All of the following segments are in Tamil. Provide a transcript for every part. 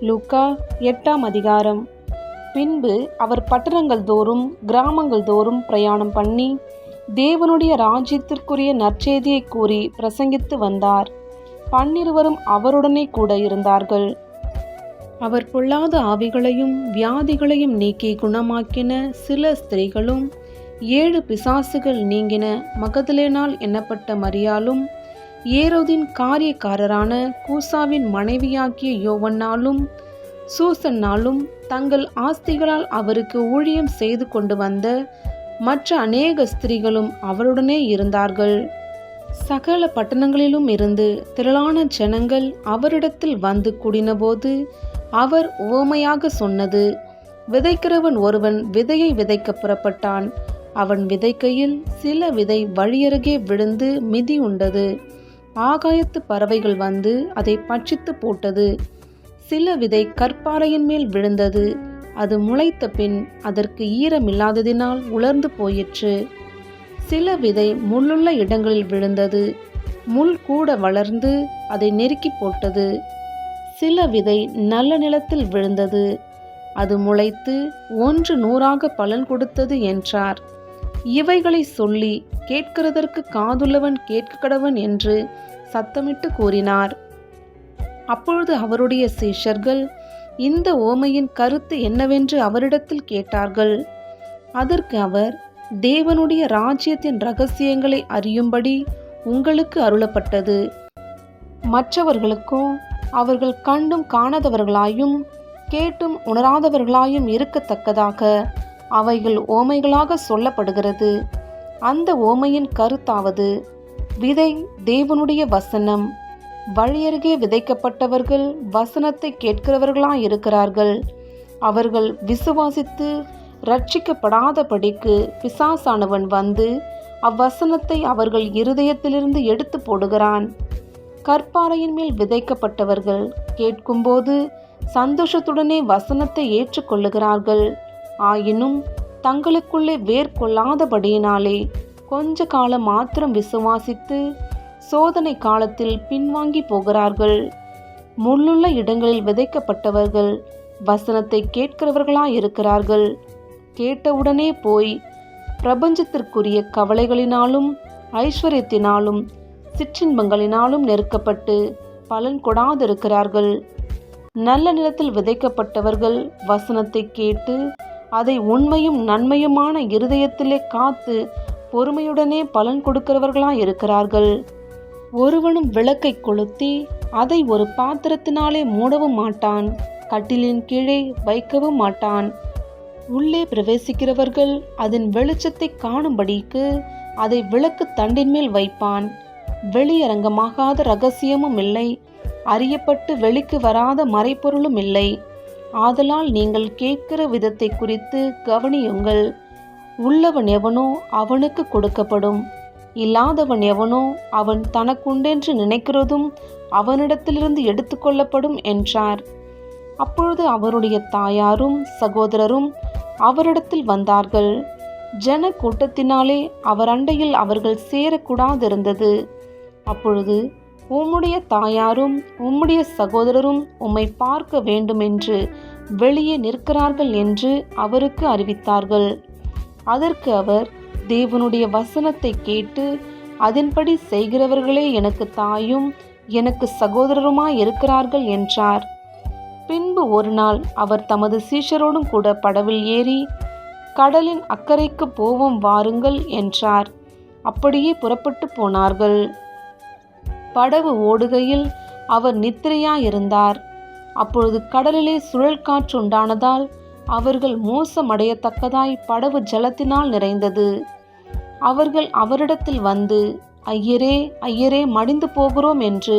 லூக்கா 8ஆம் அதிகாரம். பின்பு அவர் பட்டணங்கள் தோறும் கிராமங்கள் தோறும் பிரயாணம் பண்ணி தேவனுடைய ராஜ்யத்திற்குரிய நற்செய்தியை கூறி பிரசங்கித்து வந்தார். 12 அவருடனே கூட இருந்தார்கள். அவர் பொல்லாத ஆவிகளையும் வியாதிகளையும் நீக்கி குணமாக்கின சில ஸ்திரீகளும் 7 பிசாசுகள் நீங்கின மகதலேனாள் என்னப்பட்ட மரியாளும் ஏரோதின் காரியக்காரரான கூசாவின் மனைவியாகிய யோவன்னாலும் சூசன்னாலும் தங்கள் ஆஸ்திகளால் அவருக்கு ஊழியம் செய்து கொண்டு வந்த மற்ற அநேக ஸ்திரீகளும் அவருடனே இருந்தார்கள். சகல பட்டணங்களிலும் இருந்து திரளான ஜனங்கள் அவரிடத்தில் வந்து கூடினபோது அவர் உவமையாக சொன்னது: விதைக்கிறவன் ஒருவன் விதையை விதைக்க புறப்பட்டான். அவன் விதைக்கையில் சில விதை வழியருகே விழுந்து மிதி உண்டது. ஆகாயத்து பறவைகள் வந்து அதை பட்சித்து போட்டது. சில விதை கற்பாறையின் மேல் விழுந்தது. அது முளைத்த பின் அதற்கு ஈரமில்லாததினால் உலர்ந்து போயிற்று. சில விதை முள்ளுள்ள இடங்களில் விழுந்தது. முள் கூட வளர்ந்து அதை நெருக்கி போட்டது. சில விதை நல்ல நிலத்தில் விழுந்தது. அது முளைத்து 100 பலன் கொடுத்தது என்றார். இவைகளை சொல்லி கேட்கிறதற்கு காதுள்ளவன் கேட்கக்கடவன் என்று சத்தமிட்டு கூறினார். அப்பொழுது அவருடைய சீஷர்கள் இந்த ஓமையின் கருத்து என்னவென்று அவரிடத்தில் கேட்டார்கள். அதற்கு அவர், தேவனுடைய ராஜ்யத்தின் இரகசியங்களை அறியும்படி உங்களுக்கு அருளப்பட்டது. மற்றவர்களுக்கோ அவர்கள் கண்டும் காணாதவர்களாயும் கேட்டும் உணராதவர்களாயும் இருக்கத்தக்கதாக அவைகள் ஓமைகளாக சொல்லப்படுகிறது. அந்த ஓமையின் கருத்தாவது: விதை தேவனுடைய வசனம். வழியருகே விதைக்கப்பட்டவர்கள் வசனத்தை கேட்கிறவர்களாயிருக்கிறார்கள். அவர்கள் விசுவாசித்து ரட்சிக்கப்படாதபடிக்கு பிசாசானவன் வந்து அவ்வசனத்தை அவர்கள் இருதயத்திலிருந்து எடுத்து போடுகிறான். கற்பாறையின் மேல் விதைக்கப்பட்டவர்கள் கேட்கும்போது சந்தோஷத்துடனே வசனத்தை ஏற்றுக்கொள்ளுகிறார்கள். ஆயினும் தங்களுக்குள்ளே வேர் கொள்ளாதபடியினாலே கொஞ்ச காலம் மாத்திரம் விசுவாசித்து சோதனை காலத்தில் பின்வாங்கி போகிறார்கள். முள்ளுள்ள இடங்களில் விதைக்கப்பட்டவர்கள் வசனத்தை கேட்கிறவர்களாயிருக்கிறார்கள். கேட்டவுடனே போய் பிரபஞ்சத்திற்குரிய கவலைகளினாலும் ஐஸ்வர்யத்தினாலும் சிற்றின்பங்களினாலும் நெருக்கப்பட்டு பலன் கொடாதிருக்கிறார்கள். நல்ல நிலத்தில் விதைக்கப்பட்டவர்கள் வசனத்தை கேட்டு அதை உண்மையும் நன்மையுமான இருதயத்திலே காத்து பொறுமையுடனே பலன் கொடுக்கிறவர்களாயிருக்கிறார்கள். ஒருவனும் விளக்கை கொளுத்தி அதை ஒரு பாத்திரத்தினாலே மூடவும் மாட்டான், கட்டிலின் கீழே வைக்கவும் மாட்டான். உள்ளே பிரவேசிக்கிறவர்கள் அதன் வெளிச்சத்தை காணும்படிக்கு அதை விளக்கு தண்டின் மேல் வைப்பான். வெளியரங்கமாகாத இரகசியமும் இல்லை, அறியப்பட்டு வெளிக்கு வராத மறைப்பொருளும் இல்லை. ஆதலால் நீங்கள் கேட்கிற விதத்தை குறித்து கவனியுங்கள். உள்ளவன் எவனோ அவனுக்கு கொடுக்கப்படும், இல்லாதவன் எவனோ அவன் தனக்குண்டென்று நினைக்கிறதும் அவனிடத்திலிருந்து எடுத்துக்கொள்ளப்படும் என்றார். அப்பொழுது அவருடைய தாயாரும் சகோதரரும் அவரிடத்தில் வந்தார்கள். ஜன கூட்டத்தினாலே அவர் அண்டையில் அவர்கள் சேரக்கூடாதிருந்தது. அப்பொழுது, உம்முடைய தாயாரும் உம்முடைய சகோதரரும் உம்மை பார்க்க வேண்டுமென்று வெளியே நிற்கிறார்கள் என்று அவருக்கு அறிவித்தார்கள். அதற்கு அவர், தேவனுடைய வசனத்தை கேட்டு அதன்படி செய்கிறவர்களே எனக்கு தாயும் எனக்கு சகோதரருமாய் இருக்கிறார்கள் என்றார். பின்பு ஒரு நாள் அவர் தமது சீஷரோடும் கூட படவில் ஏறி கடலின் அக்கறைக்கு போவோம் வாருங்கள் என்றார். அப்படியே புறப்பட்டு போனார்கள். படவு ஓடுகையில் அவர் நித்திரையாயிருந்தார். அப்பொழுது கடலிலே சுழல் காற்று உண்டானதால் அவர்கள் மோசமடையத்தக்கதாய் படவு ஜலத்தினால் நிறைந்தது. அவர்கள் அவரிடத்தில் வந்து, ஐயரே ஐயரே, மடிந்து போகிறோம் என்று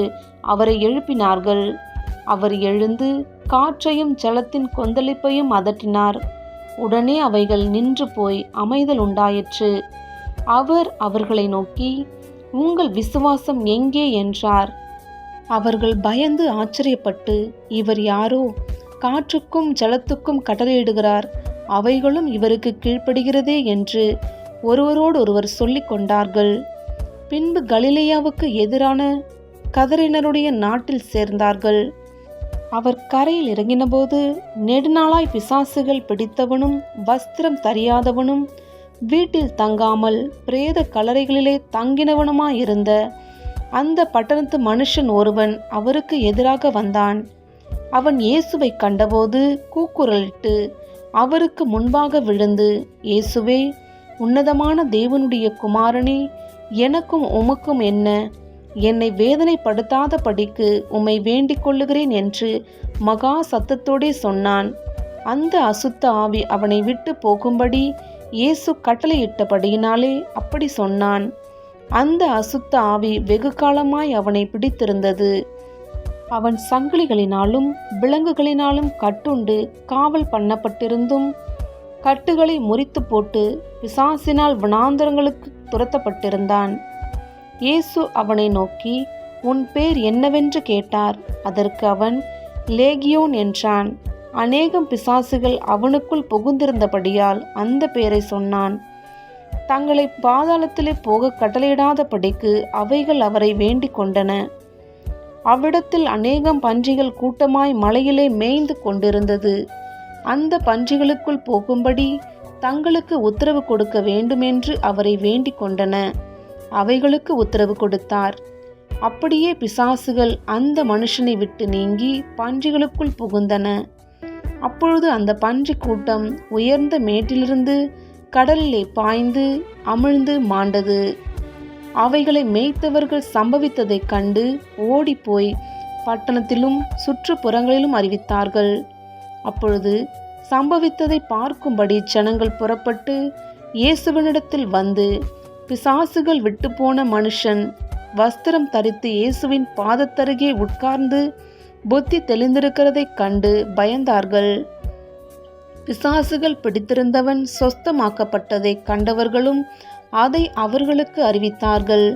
அவரை எழுப்பினார்கள். அவர் எழுந்து காற்றையும் ஜலத்தின் கொந்தளிப்பையும் அதட்டினார். உடனே அவைகள் நின்று போய் அமைதல் உண்டாயிற்று. அவர் அவர்களை நோக்கி, உங்கள் விசுவாசம் எங்கே என்றார். அவர்கள் பயந்து ஆச்சரியப்பட்டு, இவர் யாரோ, காற்றுக்கும் ஜலத்துக்கும் கட்டளையிடுகிறார், அவைகளும் இவருக்கு கீழ்ப்படுகிறதே என்று ஒருவரோடொருவர் சொல்லிக் கொண்டார்கள். பின்பு கலிலேயாவுக்கு எதிரான கதரினருடைய நாட்டில் சேர்ந்தார்கள். அவர் கரையில் இறங்கினபோது நெடுநாளாய் பிசாசுகள் பிடித்தவனும் வஸ்திரம் தரியாதவனும் வீட்டில் தங்காமல் பிரேத கல்லறைகளிலே தங்கினவனுமாயிருந்த அந்த பட்டணத்து மனுஷன் ஒருவன் அவருக்கு எதிராக வந்தான். அவன் இயேசுவை கண்டபோது கூக்குரலிட்டு அவருக்கு முன்பாக விழுந்து, இயேசுவே, உன்னதமான தேவனுடைய குமாரனே, எனக்கும் உமக்கும் என்ன? என்னை வேதனைப்படுத்தாத படிக்கு உம்மை வேண்டிக் கொள்ளுகிறேன் என்று மகா சத்தத்தோடே சொன்னான். அந்த அசுத்த ஆவி அவனை விட்டு போகும்படி இயேசு கட்டளையிட்டபடியினாலே அப்படி சொன்னான். அந்த அசுத்த ஆவி வெகு காலமாய் அவனை பிடித்திருந்தது. அவன் சங்கிலிகளினாலும் விலங்குகளினாலும் கட்டுண்டு காவல் பண்ணப்பட்டிருந்தும் கட்டுகளை முறித்து போட்டு பிசாசினால் வனாந்தரங்களுக்கு துரத்தப்பட்டிருந்தான். இயேசு அவனை நோக்கி, உன் பேர் என்னவென்று கேட்டார். அதற்கு அவன் லேகியோன் என்றான். அநேகம் பிசாசுகள் அவனுக்குள் புகுந்திருந்தபடியால் அந்த பெயரை சொன்னான். தங்களை பாதாளத்திலே போக கட்டளையிடாதபடிக்கு அவைகள் அவரை வேண்டிக் கொண்டன. அவ்விடத்தில் அநேகம் பன்றிகள் கூட்டமாய் மலையிலே மேய்ந்து கொண்டிருந்தது. அந்த பன்றிகளுக்குள் போகும்படி தங்களுக்கு உத்தரவு கொடுக்க வேண்டுமென்று அவரை வேண்டிக் கொண்டன. அவைகளுக்கு உத்தரவு கொடுத்தார். அப்படியே பிசாசுகள் அந்த மனுஷனை விட்டு நீங்கி பன்றிகளுக்குள் புகுந்தன. அப்பொழுது அந்த பன்றி கூட்டம் உயர்ந்த மேட்டிலிருந்து கடலிலே பாய்ந்து அமிழ்ந்து மாண்டது. அவைகளை மேய்த்தவர்கள் சம்பவித்ததைக் கண்டு ஓடிப்போய் பட்டணத்திலும் சுற்றுப்புறங்களிலும் அறிவித்தார்கள். அப்பொழுது சம்பவித்ததை பார்க்கும்படி ஜனங்கள் புறப்பட்டு இயேசுவினிடத்தில் வந்து, பிசாசுகள் விட்டு போன மனுஷன் வஸ்திரம் தரித்து இயேசுவின் பாதத்தருகே உட்கார்ந்து புத்தி தெளிந்திருக்கிறதைக் கண்டு பயந்தார்கள். பிசாசுகள் பிடித்திருந்தவன் சொஸ்தமாக்கப்பட்டதைக் கண்டவர்களும் அதை அவர்களுக்கு அறிவித்தார்கள்.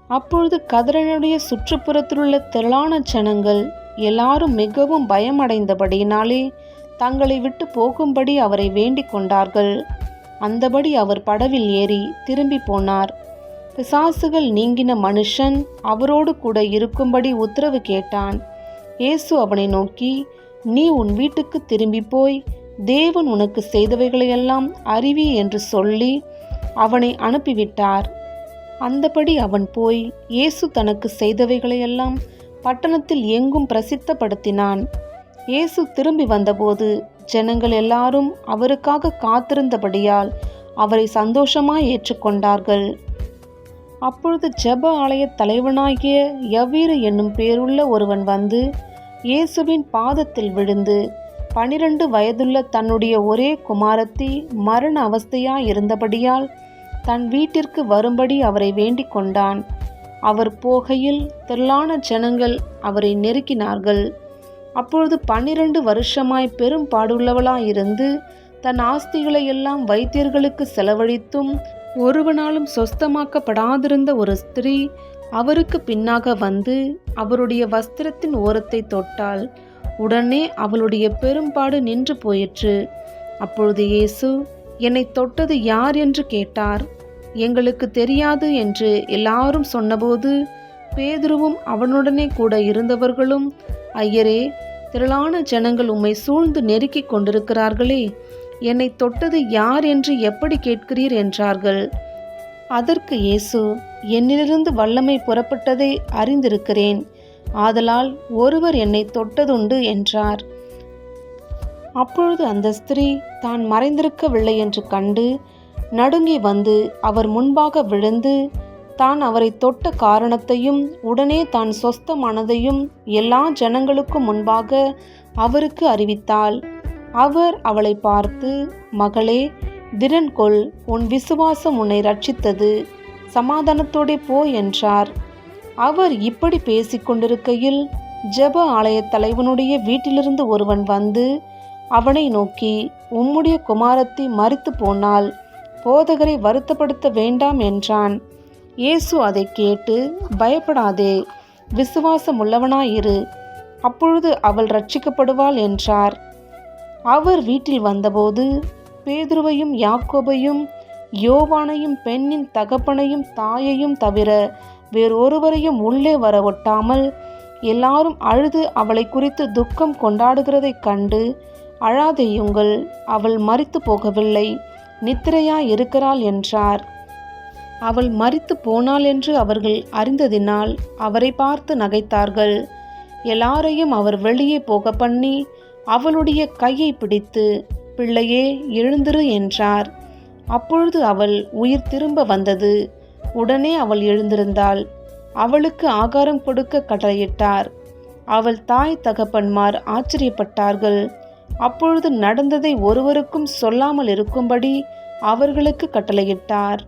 அப்பொழுது கதரனுடைய சுற்றுப்புறத்திலுள்ள திரளான ஜனங்கள் எல்லாரும் மிகவும் பயமடைந்தபடியினாலே தங்களை விட்டு போகும்படி அவரை வேண்டிக் கொண்டார்கள். அந்தபடி அவர் படவில் ஏறி திரும்பி போனார். பிசாசுகள் நீங்கின மனுஷன் அவரோடு கூட இருக்கும்படி உத்தரவு கேட்டான். இயேசு அவனை நோக்கி, நீ உன் வீட்டுக்கு திரும்பி போய் தேவன் உனக்கு செய்தவைகளையெல்லாம் அறிவி என்று சொல்லி அவனை அனுப்பிவிட்டார். அந்தபடி அவன் போய் இயேசு தனக்கு செய்தவைகளையெல்லாம் பட்டணத்தில் எங்கும் பிரசித்தப்படுத்தினான். இயேசு திரும்பி வந்தபோது ஜனங்கள் எல்லாரும் அவருக்காக காத்திருந்தபடியால் அவரை சந்தோஷமாய் ஏற்றுக்கொண்டார்கள். அப்பொழுது ஜெப ஆலய தலைவனாகிய யவீரு என்னும் பேருள்ள ஒருவன் வந்து இயேசுவின் பாதத்தில் விழுந்து 12 வயதுள்ள தன்னுடைய ஒரே குமாரத்தி மரண அவஸ்தையாயிருந்தபடியால் தன் வீட்டிற்கு வரும்படி அவரை வேண்டிக் கொண்டான். அவர் போகையில் திரளான ஜனங்கள் அவரை நெருக்கினார்கள். அப்பொழுது 12 வருஷமாய் பெரும் பாடுள்ளவளாயிருந்து தன் ஆஸ்திகளை எல்லாம் வைத்தியர்களுக்கு செலவழித்தும் ஒருவனாலும் சொஸ்தமாக்கப்படாதிருந்த ஒரு ஸ்திரீ அவருக்கு பின்னாக வந்து அவருடைய வஸ்திரத்தின் ஓரத்தை தொட்டாள். உடனே அவளுடைய பெரும்பாடு நின்று போயிற்று. அப்பொழுது இயேசு, என்னை தொட்டது யார் என்று கேட்டார். எங்களுக்கு தெரியாது என்று எல்லாரும் சொன்னபோது பேதுருவும் அவனுடனே கூட இருந்தவர்களும், ஐயரே, திரளான ஜனங்கள் உம்மை சூழ்ந்து நெருக்கிக் கொண்டிருக்கிறார்களே, என்னை தொட்டது யார் என்று எப்படி கேட்கிறீர் என்றார்கள். அதற்கு இயேசு, என்னிலிருந்து வல்லமை புறப்பட்டதை அறிந்திருக்கிறேன், ஆதலால் ஒருவர் என்னை தொட்டதுண்டு என்றார். அப்பொழுது அந்த ஸ்திரீ தான் மறைந்திருக்கவில்லை என்று கண்டு நடுங்கி வந்து அவர் முன்பாக விழுந்து தான் அவரை தொட்ட காரணத்தையும் உடனே தான் சொஸ்தமானதையும் எல்லா ஜனங்களுக்கும் முன்பாக அவருக்கு அறிவித்தாள். அவர் அவளை பார்த்து, மகளே, திடன் கொள், உன் விசுவாசம் உன்னை ரட்சித்தது, சமாதானத்தோடே போ என்றார். அவர் இப்படி பேசிக்கொண்டிருக்கையில் ஜெப ஆலய தலைவனுடைய வீட்டிலிருந்து ஒருவன் வந்து அவனை நோக்கி, உம்முடைய குமாரத்தி மரித்து போனால் போதகரை வருத்தப்படுத்த வேண்டாம் என்றான். இயேசு அதை கேட்டு, பயப்படாதே, விசுவாசம் உள்ளவனாயிரு, அப்பொழுது அவள் ரட்சிக்கப்படுவாள் என்றார். அவர் வீட்டில் வந்தபோது பேதுருவையும் யாக்கோபையும் யோவானையும் பெண்ணின் தகப்பனையும் தாயையும் தவிர வேறொருவரையும் உள்ளே வர ஒட்டாமல் எல்லாரும் அழுது அவளை குறித்து துக்கம் கொண்டாடுகிறதைக் கண்டு, அழாதேயுங்கள், அவள் மரித்து போகவில்லை, நித்திரையாய் இருக்கிறாள் என்றார். அவள் மரித்து போனாள் என்று அவர்கள் அறிந்ததினால் அவரை பார்த்து நகைத்தார்கள். எல்லாரையும் அவர் வெளியே போக பண்ணி அவளுடைய கையை பிடித்து, பிள்ளையே, எழுந்திரு என்றார். அப்பொழுது அவள் உயிர் திரும்ப வந்தது. உடனே அவள் எழுந்திருந்தாள். அவளுக்கு ஆகாரம் கொடுக்க கட்டளையிட்டார். அவள் தாய் தகப்பன்மார் ஆச்சரியப்பட்டார்கள். அப்பொழுது நடந்ததை ஒருவருக்கும் சொல்லாமல் இருக்கும்படி அவர்களுக்கு கட்டளையிட்டார்.